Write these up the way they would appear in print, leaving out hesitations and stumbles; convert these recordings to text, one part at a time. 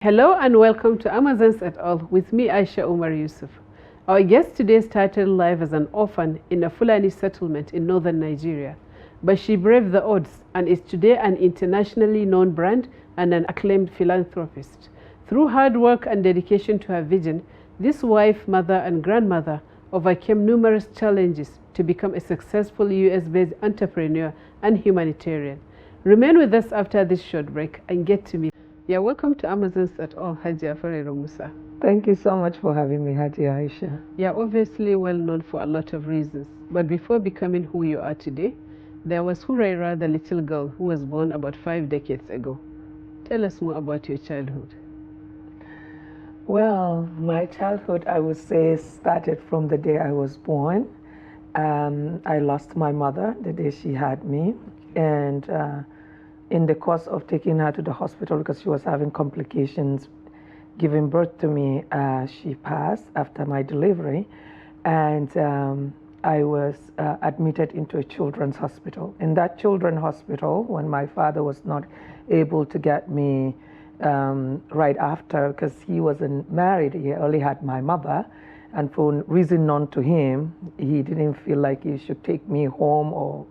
Hello and welcome to Amazons et al. With me, Aisha Umar Yusuf. Our guest today started life as an orphan in a Fulani settlement in northern Nigeria, but she braved the odds and is today an internationally known brand and an acclaimed philanthropist. Through hard work and dedication to her vision, this wife, mother, and grandmother overcame numerous challenges to become a successful US-based entrepreneur and humanitarian. Remain with us after this short break and get to meet. Yeah, welcome to Amazons et al. Hajia Khuraira Musa. Thank you so much for having me, Haji Aisha. Yeah, obviously well known for a lot of reasons. But before becoming who you are today, there was Khuraira, the little girl who was born about 5 decades ago. Tell us more about your childhood. Well, my childhood, I would say, started from the day I was born. I lost my mother the day she had me. And in the course of taking her to the hospital because she was having complications giving birth to me, she passed after my delivery. And I was admitted into a children's hospital. In that children's hospital, when my father was not able to get me right after, because he wasn't married, he only had my mother. And for reason known to him, he didn't feel like he should take me home or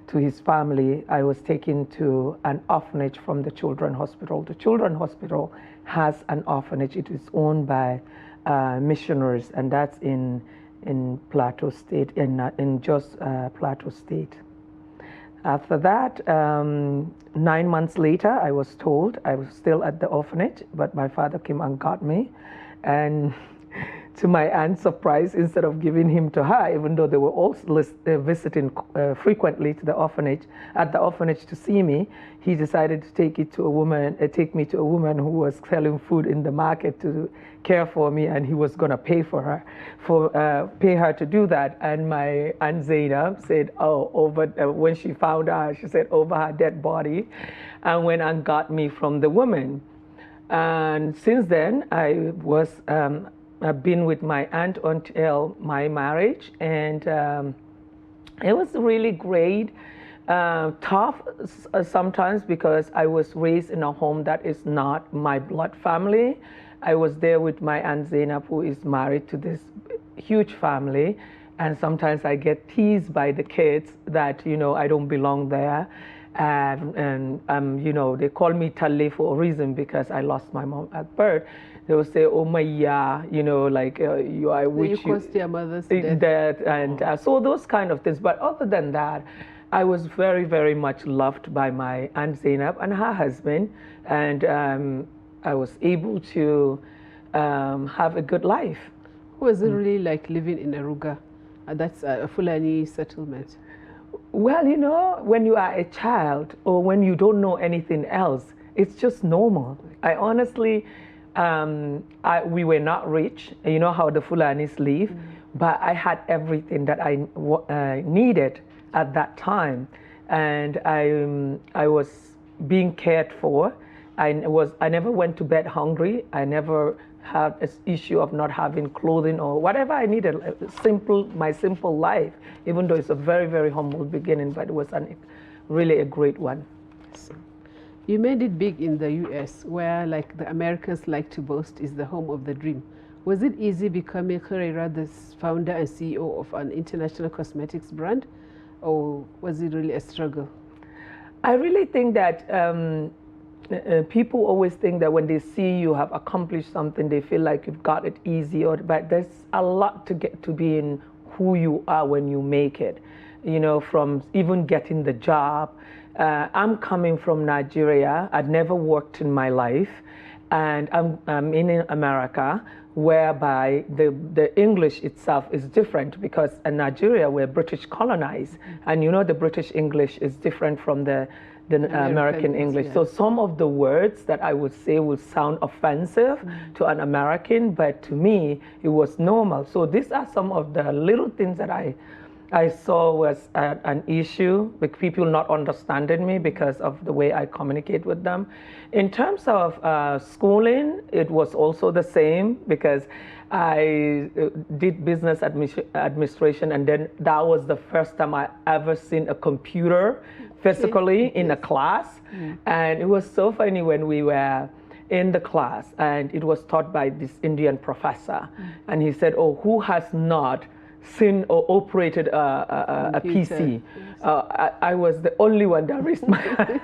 to his family. I was taken to an orphanage from the children's hospital. The children's hospital has an orphanage. It is owned by missionaries, and that's in Plateau State, in Jos Plateau State. After that, 9 months later, I was told I was still at the orphanage, but my father came and got me. And to my aunt's surprise, instead of giving him to her, even though they were all visiting frequently to the orphanage, at the orphanage to see me, he decided to take me to a woman who was selling food in the market to care for me, and he was going to pay for her, pay her to do that. And my aunt Zainab said, when she found out, she said, over her dead body, and went and got me from the woman. And since then, I've been with my aunt until my marriage, and it was really great. Tough sometimes because I was raised in a home that is not my blood family. I was there with my aunt Zainab, who is married to this huge family, and sometimes I get teased by the kids that, I don't belong there. And they call me Talle for a reason, because I lost my mom at birth. They will say, oh my, yeah, you are which you caused your mother's death. And so those kind of things. But other than that, I was very, very much loved by my aunt Zainab and her husband, and I was able to have a good life. Was it really like living in Aruga? That's a Fulani settlement. Well, when you are a child or when you don't know anything else, it's just normal. I honestly, we were not rich. You know how the Fulanis live, but I had everything that I needed at that time, and I was being cared for. I never went to bed hungry. I never had an issue of not having clothing or whatever I needed. My simple life, even though it's a very, very humble beginning, but it was really a great one. You made it big in the US, where, like the Americans like to boast, is the home of the dream. Was it easy becoming Khuraira, the founder and CEO of an international cosmetics brand, or was it really a struggle? I really think that people always think that when they see you have accomplished something, they feel like you've got it easy, but there's a lot to get to being who you are when you make it, from even getting the job. I'm coming from Nigeria. I'd never worked in my life, and I'm in America, whereby the English itself is different, because in Nigeria we're British colonized, and the British English is different from the American English. Yeah. So some of the words that I would say will sound offensive to an American, but to me it was normal. So these are some of the little things that I saw was an issue with people not understanding me because of the way I communicate with them. In terms of schooling, it was also the same, because I did business administration, and then that was the first time I ever seen a computer physically in a class. And it was so funny when we were in the class, and it was taught by this Indian professor. And he said, oh, who has not seen or operated a PC? I was the only one that raised my hand.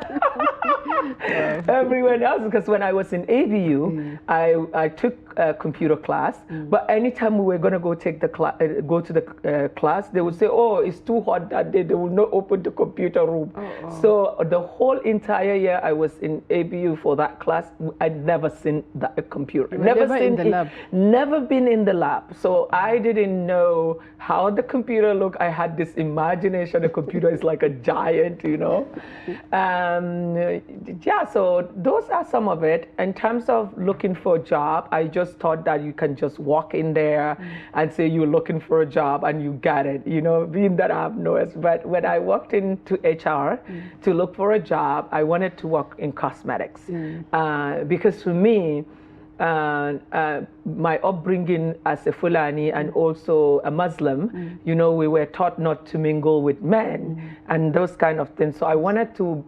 Everyone else, because when I was in ABU, I took a computer class, but anytime we were going to go take the go to the class, they would say, oh, it's too hot that day, they will not open the computer room. So the whole entire year I was in ABU for that class, I'd never seen a computer. Never seen in the lab. Never been in the lab. So I didn't know how the computer looked. I had this imagination the computer is like a giant, you know. Yeah, so those are some of it. In terms of looking for a job, I just thought that you can just walk in there and say you're looking for a job and you get it, you know, being that I have no. But when I walked into HR to look for a job, I wanted to work in cosmetics because for me, my upbringing as a Fulani and also a Muslim, you know, we were taught not to mingle with men and those kind of things. So I wanted to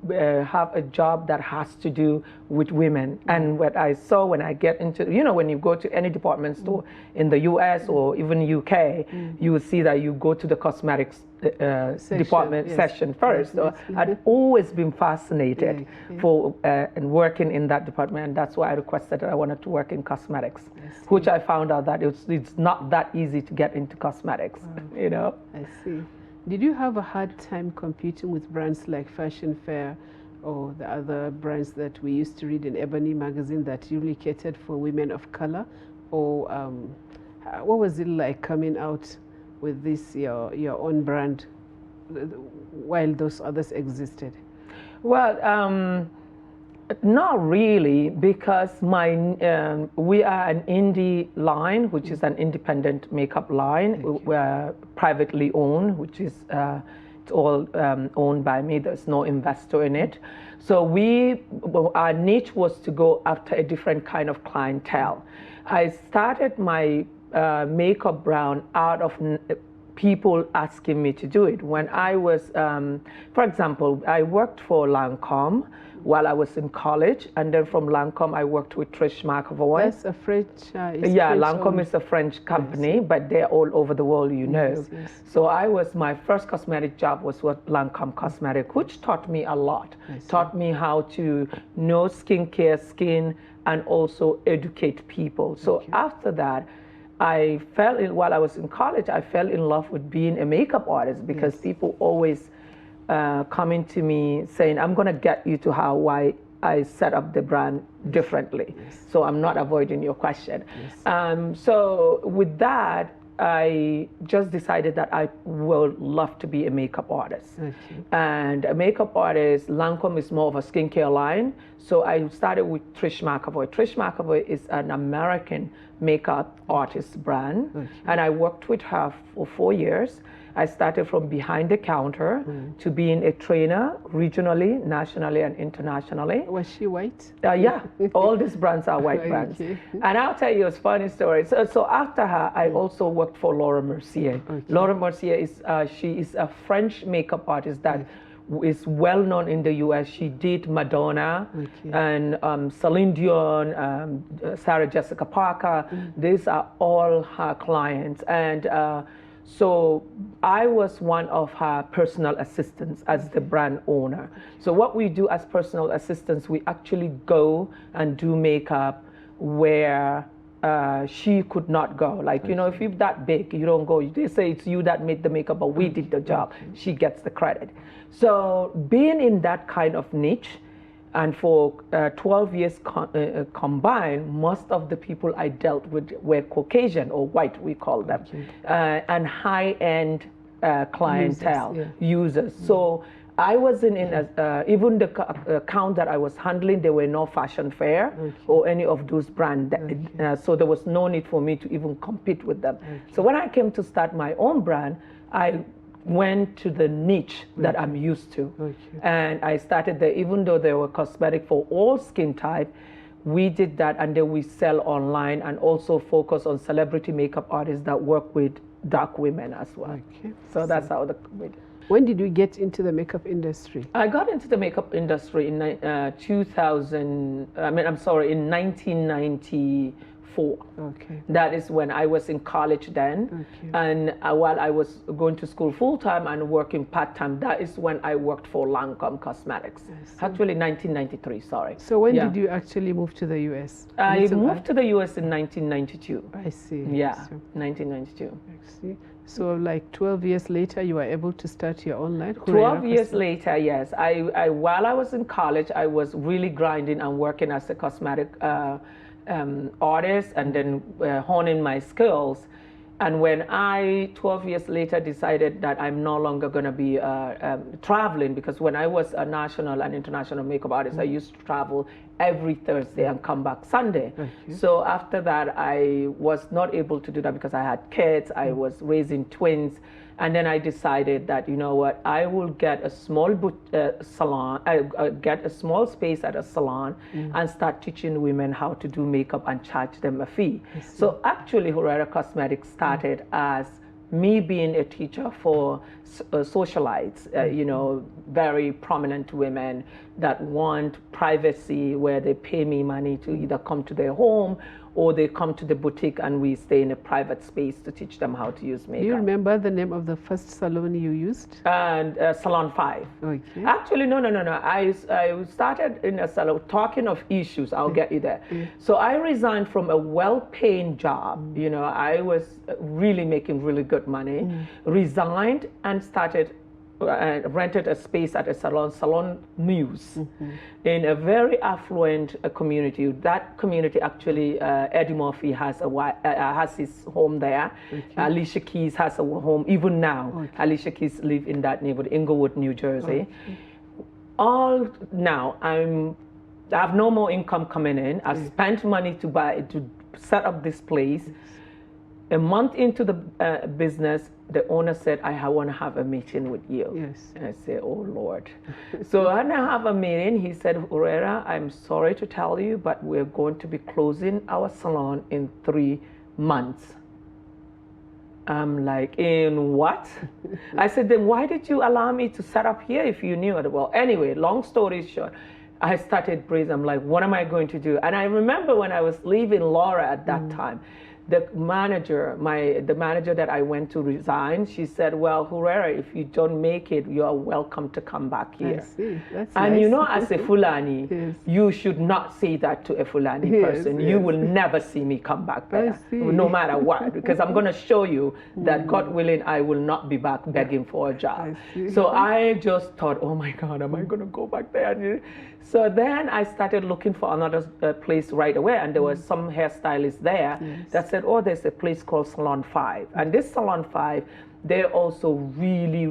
have a job that has to do with women. And what I saw when I get into, you know, when you go to any department store in the US or even UK, you will see that you go to the cosmetics department session first. So I'd always been fascinated for and working in that department, and that's why I requested that I wanted to work in cosmetics, which I found out that it's not that easy to get into cosmetics. You know. I see. Did you have a hard time competing with brands like Fashion Fair or the other brands that we used to read in Ebony magazine that really catered for women of color, or what was it like coming out with this your own brand while those others existed? Well, not really, because we are an indie line, which is an independent makeup line. We're privately owned, which is it's all owned by me. There's no investor in it. So our niche was to go after a different kind of clientele. I started my makeup brand out of people asking me to do it. When I was, for example, I worked for Lancôme while I was in college, and then from Lancôme I worked with Trish McAvoy. That's a French. Lancôme is a French company, but they're all over the world, you know. So my first cosmetic job was with Lancôme Cosmetic, which taught me a lot. Taught me how to know skincare, skin, and also educate people. So after that, while I was in college, I fell in love with being a makeup artist, because people always coming to me saying, I'm going to get you to why I set up the brand differently. So I'm not avoiding your question. So with that, I just decided that I would love to be a makeup artist. And a makeup artist, Lancôme is more of a skincare line. So I started with Trish McAvoy. Trish McAvoy is an American makeup artist brand. And I worked with her for 4 years. I started from behind the counter to being a trainer regionally, nationally, and internationally. Was she white? Yeah, all these brands are white brands. And I'll tell you a funny story. So after her, I also worked for Laura Mercier. Laura Mercier is she is a French makeup artist that is well known in the US. She did Madonna and Celine Dion, Sarah Jessica Parker. These are all her clients. And so I was one of her personal assistants as the brand owner. So what we do as personal assistants, we actually go and do makeup where she could not go. Like, you know, if you're that big, you don't go. They say it's you that made the makeup, but we did the job. She gets the credit. So being in that kind of niche, and for 12 years combined, most of the people I dealt with were Caucasian, or white, we call them, and high-end clientele, users. So I wasn't in, even the account that I was handling, there were no Fashion Fair or any of those brands. So there was no need for me to even compete with them. So when I came to start my own brand, I went to the niche that I'm used to. And I started there, even though there were cosmetic for all skin type, we did that, and then we sell online and also focus on celebrity makeup artists that work with dark women as well. So that's how we did. When did you get into the makeup industry? I got into the makeup industry in 2000, I'm sorry, in 1994. Okay. That is when I was in college then. Okay. And while I was going to school full-time and working part-time, that is when I worked for Lancome Cosmetics. Actually, 1993, sorry. So when did you actually move to the U.S.? I moved to the U.S. in 1992. I see. Yeah, so, 1992. I see. So like 12 years later, you were able to start your own line? 12 years later, yes. While I was in college, I was really grinding and working as a cosmetic artist and then honing my skills. And when I, 12 years later, decided that I'm no longer going to be traveling, because when I was a national and international makeup artist, I used to travel every Thursday and come back Sunday. So after that, I was not able to do that because I had kids, I was raising twins. And then I decided that, you know what, I will get a small salon, get a small space at a salon and start teaching women how to do makeup and charge them a fee. So actually, Khuraira Cosmetics started as me being a teacher for socialites, you know, very prominent women that want privacy, where they pay me money to either come to their home or they come to the boutique and we stay in a private space to teach them how to use makeup. Do you remember the name of the first salon you used? And Salon 5. Okay. Actually, no. I started in a salon, talking of issues, I'll get you there. So I resigned from a well-paying job. You know, I was really making really good money. Resigned and started rented a space at a salon, Salon News, in a very affluent community. That community actually, Eddie Murphy has his home there. Alicia Keys has a home even now. Alicia Keys live in that neighborhood, Inglewood, New Jersey. All now, I have no more income coming in. I've spent money to set up this place. A month into the business, the owner said, I want to have a meeting with you. Yes. And I said, oh, Lord. So when I have a meeting, he said, Khuraira, I'm sorry to tell you, but we're going to be closing our salon in 3 months. I'm like, in what? I said, then why did you allow me to set up here if you knew it? Well, anyway, long story short, I started breathing. I'm like, what am I going to do? And I remember when I was leaving Laura at that time, the manager that I went to resign, she said, well, Khuraira, if you don't make it, you are welcome to come back here. I see. That's and nice. you know, as a Fulani, you should not say that to a Fulani person. You will never see me come back there, no matter what, because I'm going to show you that, God willing, I will not be back begging for a job. So I just thought, oh my God, am I going to go back there? So then I started looking for another place right away, and there was some hairstylists there that said, oh, there's a place called Salon 5. And this Salon 5, they're also really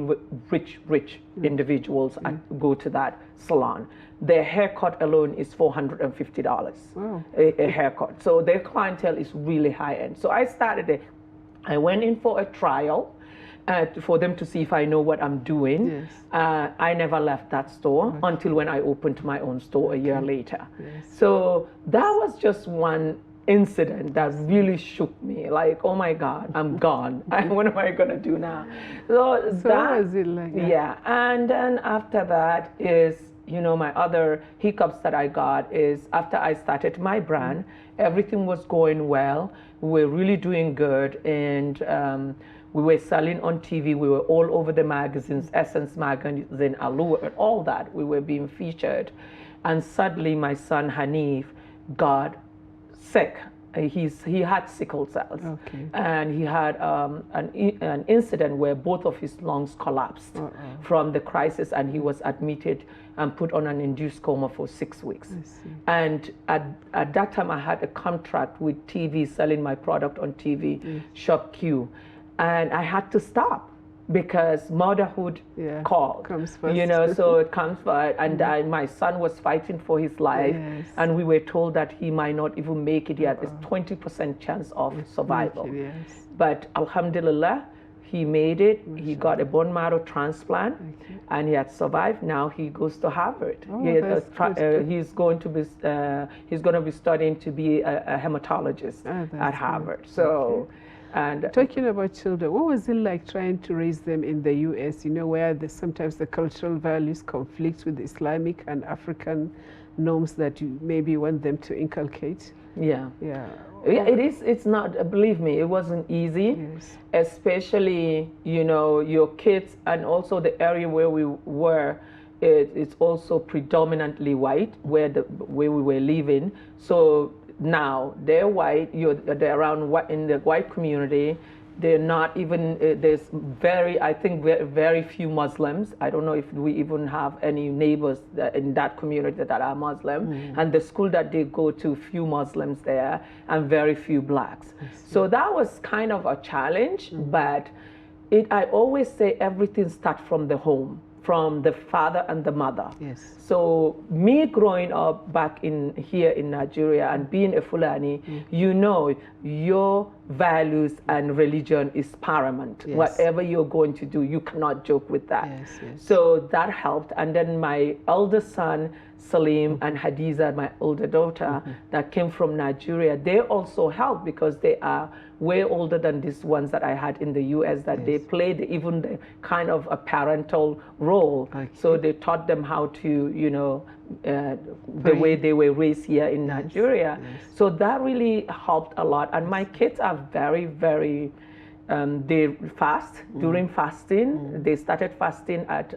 rich individuals that go to that salon. Their haircut alone is $450, a haircut. So their clientele is really high end. So I started it. I went in for a trial. For them to see if I know what I'm doing. I never left that store until when I opened my own store a year later. So that was just one incident that really shook me. Like, oh my God, I'm gone. What am I going to do now? So that was it like that? Yeah. And then after that is, you know, my other hiccups that I got is after I started my brand, everything was going well. We were really doing good. And we were selling on TV. We were all over the magazines, Essence magazine, Allure, and all that. We were being featured. And suddenly my son Hanif got sick. He had sickle cells. And he had an incident where both of his lungs collapsed from the crisis, and he was admitted and put on an induced coma for 6 weeks. And at that time I had a contract with TV, selling my product on TV, Shop Q. And I had to stop because motherhood comes first. You know, so it comes first. And my son was fighting for his life. And we were told that he might not even make it yet. It's 20% chance of survival. But alhamdulillah, he made it. He got a bone marrow transplant, and he had survived. Now he goes to Harvard. He's going to be studying to be a hematologist at Harvard. So And talking about children, what was it like trying to raise them in the US, you know, where sometimes the cultural values conflict with Islamic and African norms that you maybe want them to inculcate? Yeah. Yeah. It's not, believe me, it wasn't easy, Yes. especially, you know, your kids, and also the area where we were, it's also predominantly white, where we were living. So now they're white, they're around in the white community. They're not even, there's I think very few Muslims. I don't know if we even have any neighbors in that community that are Muslim. And the school that they go to, few Muslims there and very few blacks. So that was kind of a challenge, but I always say everything starts from the home, from the father and the mother. Yes. So me growing up back here in Nigeria and being a Fulani, you know, your values and religion is paramount. Yes. Whatever you're going to do, you cannot joke with that. Yes, yes. So that helped. And then my eldest son, Salim, and Hadiza, my older daughter, that came from Nigeria, they also helped because they are way older than these ones that I had in the US, that they played even the kind of a parental role. Okay. So they taught them how to, you know, the way they were raised here in Nigeria. Yes. So that really helped a lot. And my kids are very, very, they fast during fasting. They started fasting at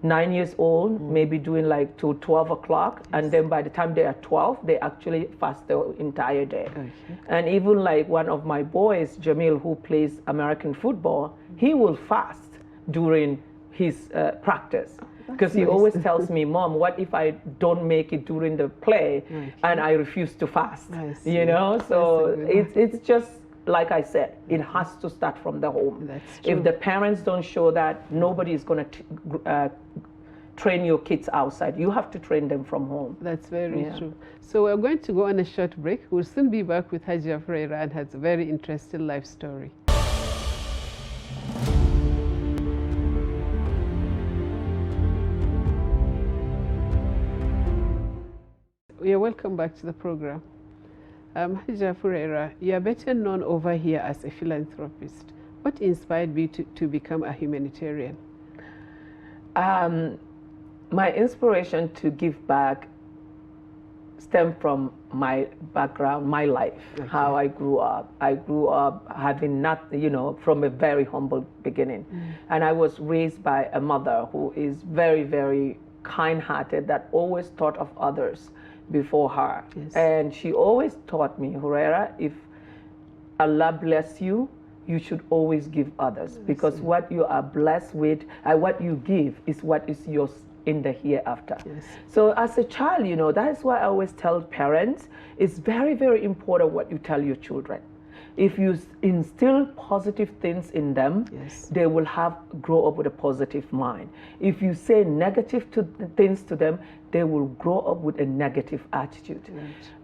9 years old, maybe doing like to 12 o'clock. And then by the time they are 12, they actually fast the entire day. Okay. And even like one of my boys, Jamil, who plays American football, he will fast during his practice. Because he always tells me, Mom, what if I don't make it during the play and I refuse to fast? You know, so it's just, like I said, it has to start from the home. That's true. If the parents don't show that, nobody is going to train your kids outside. You have to train them from home. That's very true. So we're going to go on a short break. We'll soon be back with Hajia Khuraira and has a very interesting life story. You're welcome back to the program. Hajia Khuraira, you are better known over here as a philanthropist. What inspired you to become a humanitarian? My inspiration to give back stemmed from my background, my life, how I grew up. I grew up having nothing, you know, from a very humble beginning. And I was raised by a mother who is very, very kind-hearted, that always thought of others before her. And she always taught me, Khuraira, if Allah bless you, you should always give others, because what you are blessed with and what you give is what is yours in the hereafter. So as a child, you know, that is why I always tell parents, it's very, very important what you tell your children. If you instill positive things in them, they will grow up with a positive mind. If you say negative things to them, they will grow up with a negative attitude.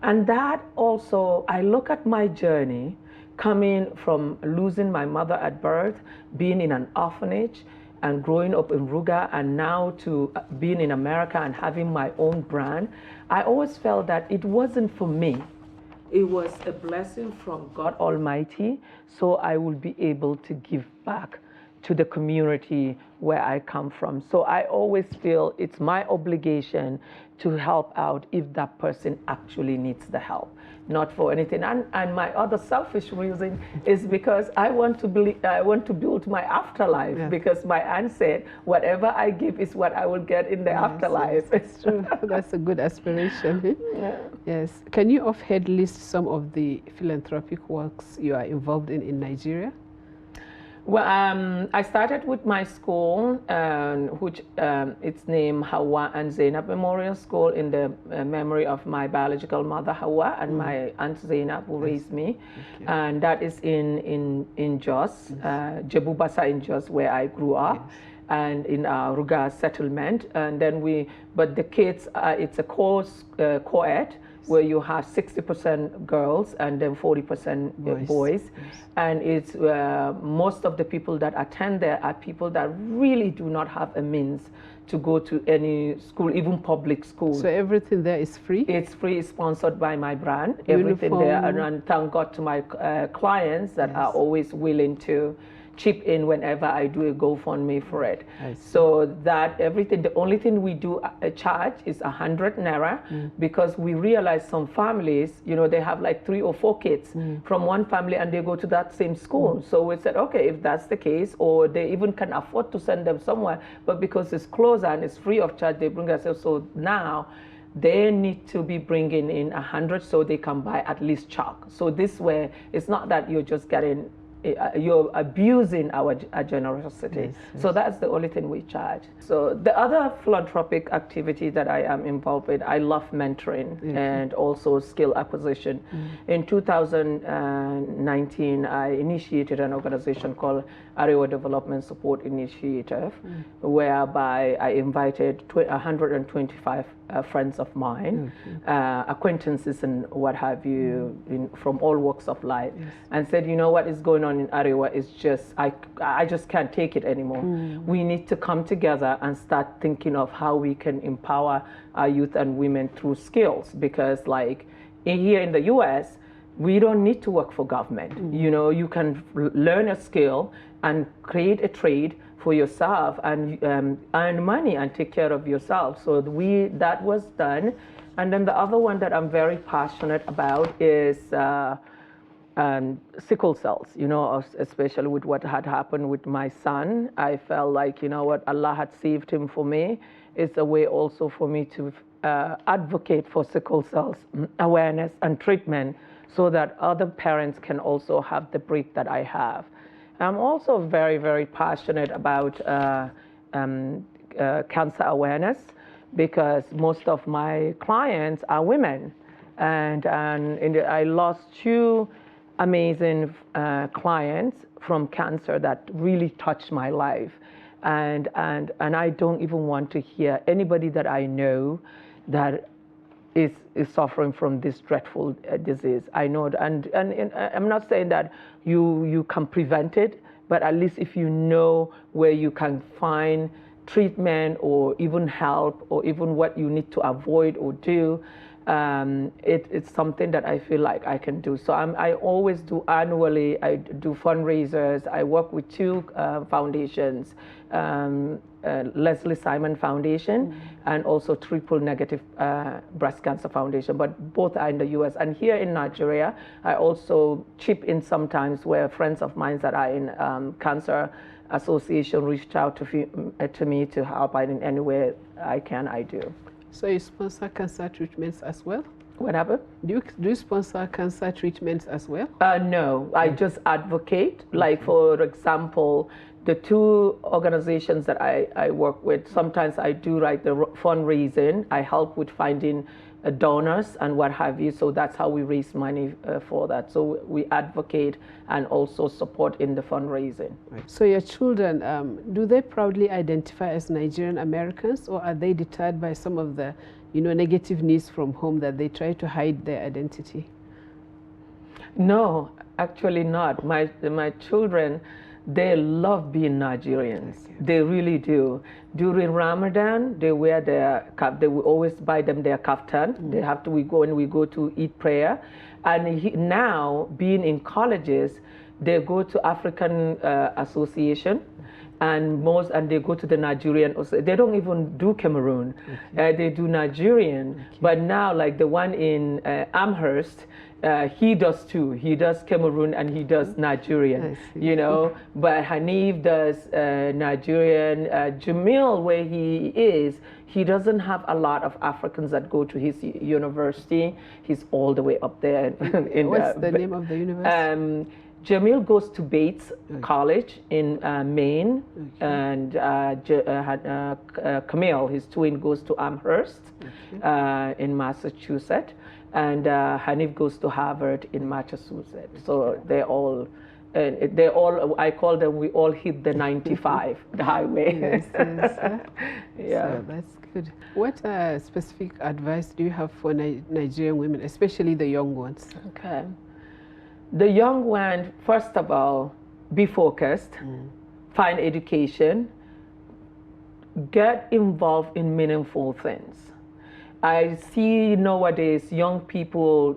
And that also, I look at my journey coming from losing my mother at birth, being in an orphanage, and growing up in Ruga, and now to being in America and having my own brand. I always felt that it wasn't for me. It was a blessing from God Almighty, so I will be able to give back to the community where I come from. So I always feel it's my obligation to help out if that person actually needs the help, not for anything. And my other selfish reason is because I want to build my afterlife, because my aunt said, whatever I give is what I will get in the afterlife. It's true. That's a good aspiration. Yes. Can you offhand list some of the philanthropic works you are involved in Nigeria? Well, I started with my school, which it's named Hawa and Zainab Memorial School, in the memory of my biological mother Hawa and my aunt Zainab, who raised me, and that is in Jos, Jebubasa in Jos, where I grew up, and in our Ruga settlement. And then but the kids, it's a co-ed. where you have 60% girls and then 40% boys. Yes. And it's most of the people that attend there are people that really do not have a means to go to any school, even public school. So everything there is free? It's free, sponsored by my brand. Everything there, and thank God to my clients that are always willing to chip in whenever I do a GoFundMe for it. So that everything, the only thing we do charge is 100 naira, because we realize some families, you know, they have like 3 or 4 kids from one family and they go to that same school. So we said, okay, if that's the case, or they even can afford to send them somewhere, but because it's closer and it's free of charge, they bring us. So now they need to be bringing in 100 so they can buy at least chalk. So this way, it's not that you're just getting, you're abusing our generosity. So that's the only thing we charge. So the other philanthropic activity that I am involved with, I love mentoring and also skill acquisition. In 2019, I initiated an organization called Arewa Development Support Initiative, whereby I invited 125 friends of mine, acquaintances and what have you, from all walks of life, and said, you know what is going on in Arewa is just, I just can't take it anymore. We need to come together and start thinking of how we can empower our youth and women through skills, because like here in the US, we don't need to work for government. You know, you can learn a skill and create a trade for yourself and earn money and take care of yourself. So that was done. And then the other one that I'm very passionate about is sickle cells, you know, especially with what had happened with my son. I felt like, you know what, Allah had saved him for me. It's a way also for me to advocate for sickle cells awareness and treatment, so that other parents can also have the break that I have. I'm also very, very passionate about cancer awareness, because most of my clients are women. And I lost 2 amazing clients from cancer that really touched my life. And I don't even want to hear anybody that I know that is suffering from this dreadful disease. I know, and I'm not saying that you can prevent it, but at least if you know where you can find treatment or even help, or even what you need to avoid or do, it's something that I feel like I can do. So I always do annually, I do fundraisers. I work with 2 foundations, Leslie Simon Foundation and also Triple Negative Breast Cancer Foundation, but both are in the US. And here in Nigeria, I also chip in sometimes where friends of mine that are in Cancer Association reached out to me to help in any way I can, I do. So you sponsor cancer treatments as well? Whatever. Do you sponsor cancer treatments as well? No, I just advocate. Like, for example, the 2 organizations that I work with, sometimes I do like the fundraising. I help with finding donors and what have you. So that's how we raise money for that. So we advocate and also support in the fundraising. So your children, do they proudly identify as Nigerian Americans, or are they deterred by some of the, you know, negative news from home that they try to hide their identity? No, actually not. My children, they love being Nigerians. They really do. During Ramadan, they wear their they will always buy them their kaftan. They have to. We go to eat prayer, and now being in colleges, they go to African Association, and they go to the Nigerian. They don't even do Cameroon. They do Nigerian. But now, like the one in Amherst, he does too. He does Cameroon and he does Nigerian, you know. But Hanif does Nigerian. Jamil, where he is, he doesn't have a lot of Africans that go to his university. He's all the way up there. What's the name of the university? Jamil goes to Bates College in Maine, and Camille, his twin, goes to Amherst in Massachusetts, and Hanif goes to Harvard in Massachusetts. So they're all and they all, I call them, we all hit the 95, the highway. Yes, yes. Yeah. So that's good. What specific advice do you have for Nigerian women, especially the young ones? Okay. The young one, first of all, be focused, find education, get involved in meaningful things. I see nowadays young people,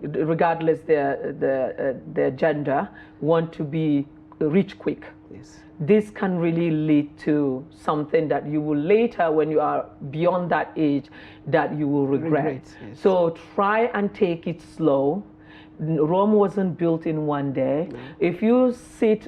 regardless their gender, want to be rich quick. Yes. This can really lead to something that you will later, when you are beyond that age, that you will regret. Yes. So try and take it slow. Rome wasn't built in one day. No. If you sit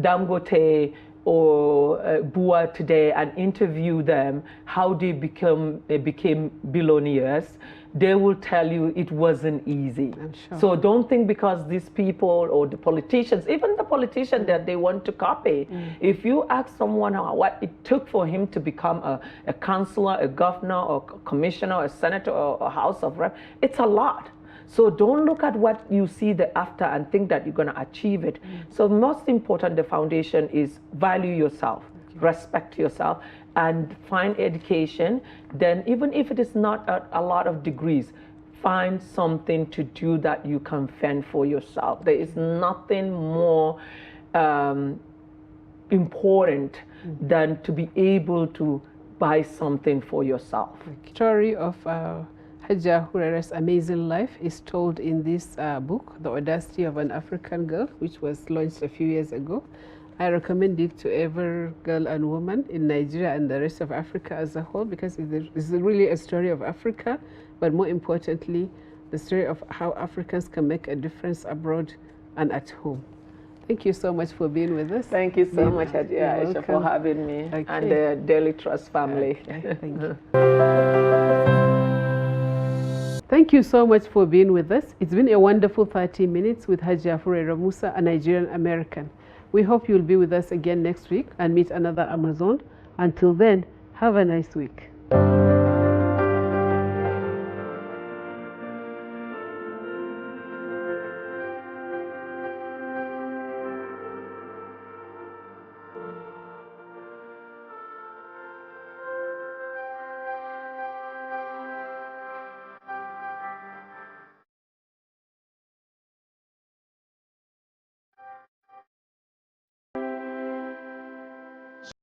Dangote or Bua today and interview them how they became billionaires, they will tell you it wasn't easy. I'm sure. So don't think because these people or the politicians, even the politician that they want to copy, if you ask someone what it took for him to become a councillor, a governor, or commissioner, a senator, or a House of Rep, it's a lot. So don't look at what you see the after and think that you're going to achieve it. So most important, the foundation is value yourself, respect yourself, and find education. Then even if it is not a lot of degrees, find something to do that you can fend for yourself. There is nothing more important than to be able to buy something for yourself. The story of Hajia Khuraira's amazing life is told in this book, The Audacity of an African Girl, which was launched a few years ago. I recommend it to every girl and woman in Nigeria and the rest of Africa as a whole, because it's really a story of Africa, but more importantly, the story of how Africans can make a difference abroad and at home. Thank you so much for being with us. Thank you so much, Aisha, for having me, and the Daily Trust family. Okay, thank you. Thank you so much for being with us. It's been a wonderful 30 minutes with Hajia Khuraira Musa, a Nigerian American. We hope you'll be with us again next week and meet another Amazon. Until then, have a nice week.